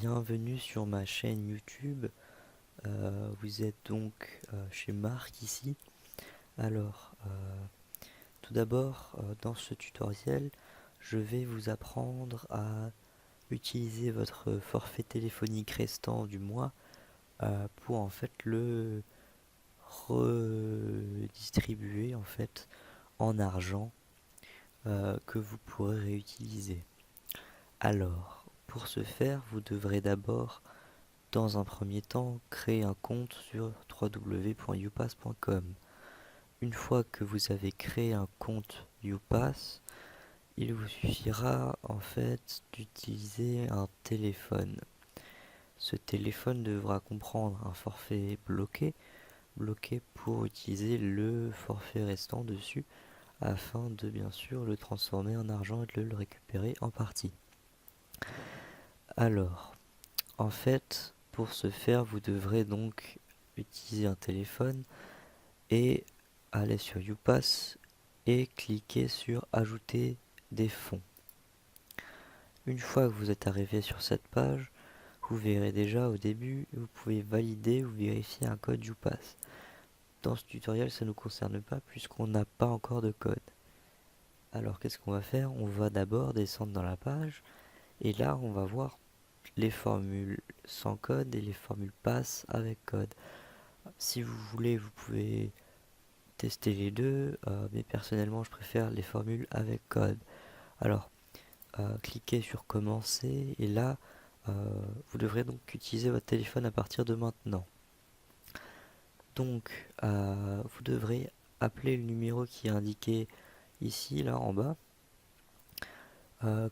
Bienvenue sur ma chaîne YouTube. Vous êtes donc chez Marc ici. Alors, tout d'abord, dans ce tutoriel, je vais vous apprendre à utiliser votre forfait téléphonique restant du mois pour en fait le redistribuer en fait en argent que vous pourrez réutiliser. Alors, pour ce faire, vous devrez d'abord, dans un premier temps, créer un compte sur www.youpass.com. Une fois que vous avez créé un compte Youpass, il vous suffira en fait d'utiliser un téléphone. Ce téléphone devra comprendre un forfait bloqué pour utiliser le forfait restant dessus, afin de bien sûr le transformer en argent et de le récupérer en partie. Alors, en fait, pour ce faire, vous devrez donc utiliser un téléphone et aller sur Youpass et cliquer sur Ajouter des fonds. Une fois que vous êtes arrivé sur cette page, vous verrez déjà au début, vous pouvez valider ou vérifier un code Youpass. Dans ce tutoriel, ça ne nous concerne pas puisqu'on n'a pas encore de code. Alors qu'est-ce qu'on va faire? On va d'abord descendre dans la page et là on va voir les formules sans code et les formules pass avec code. Si vous voulez, vous pouvez tester les deux, mais personnellement je préfère les formules avec code. Alors, cliquez sur commencer et là, vous devrez donc utiliser votre téléphone à partir de maintenant. Donc, vous devrez appeler le numéro qui est indiqué ici, là en bas.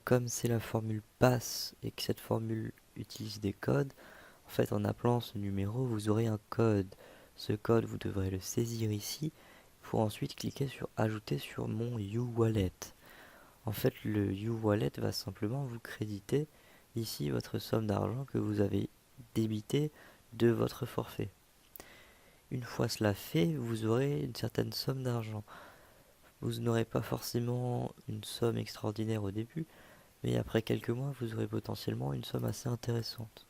Comme c'est la formule pass et que cette formule utilise des codes, en fait en appelant ce numéro vous aurez un code. Ce code vous devrez le saisir ici pour ensuite cliquer sur ajouter sur mon YouWallet. En fait le YouWallet va simplement vous créditer ici votre somme d'argent que vous avez débité de votre forfait. Une fois cela fait, vous aurez une certaine somme d'argent. Vous n'aurez pas forcément une somme extraordinaire au début, mais après quelques mois, vous aurez potentiellement une somme assez intéressante.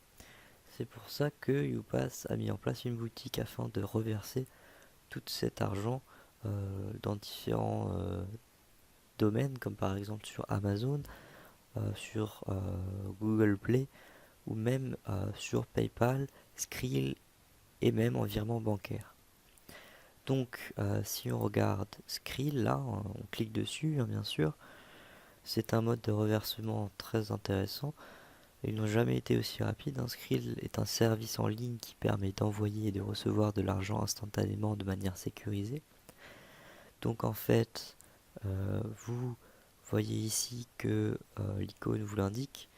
C'est pour ça que Youpass a mis en place une boutique afin de reverser tout cet argent dans différents domaines, comme par exemple sur Amazon, sur Google Play, ou même sur PayPal, Skrill et même en virement bancaire. Donc si on regarde Skrill, là, on clique dessus, hein, bien sûr. C'est un mode de reversement très intéressant. Ils n'ont jamais été aussi rapides. Skrill est un service en ligne qui permet d'envoyer et de recevoir de l'argent instantanément de manière sécurisée. Donc en fait, vous voyez ici que l'icône vous l'indique.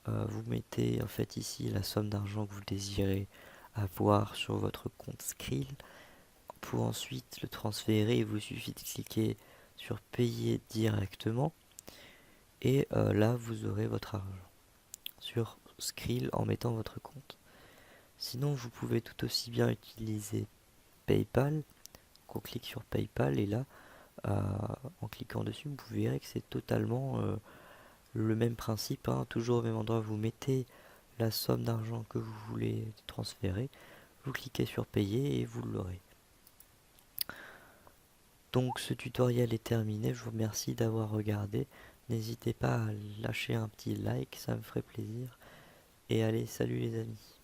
Vous mettez en fait ici la somme d'argent que vous désirez avoir sur votre compte Skrill. Pour ensuite le transférer, il vous suffit de cliquer sur payer directement. Et là, vous aurez votre argent sur Skrill en mettant votre compte. Sinon, vous pouvez tout aussi bien utiliser PayPal. On clique sur PayPal et là, en cliquant dessus, vous verrez que c'est totalement le même principe, hein. Toujours au même endroit, vous mettez la somme d'argent que vous voulez transférer, vous cliquez sur payer et vous l'aurez. Donc ce tutoriel est terminé, je vous remercie d'avoir regardé. N'hésitez pas à lâcher un petit like, ça me ferait plaisir. Et allez, salut les amis.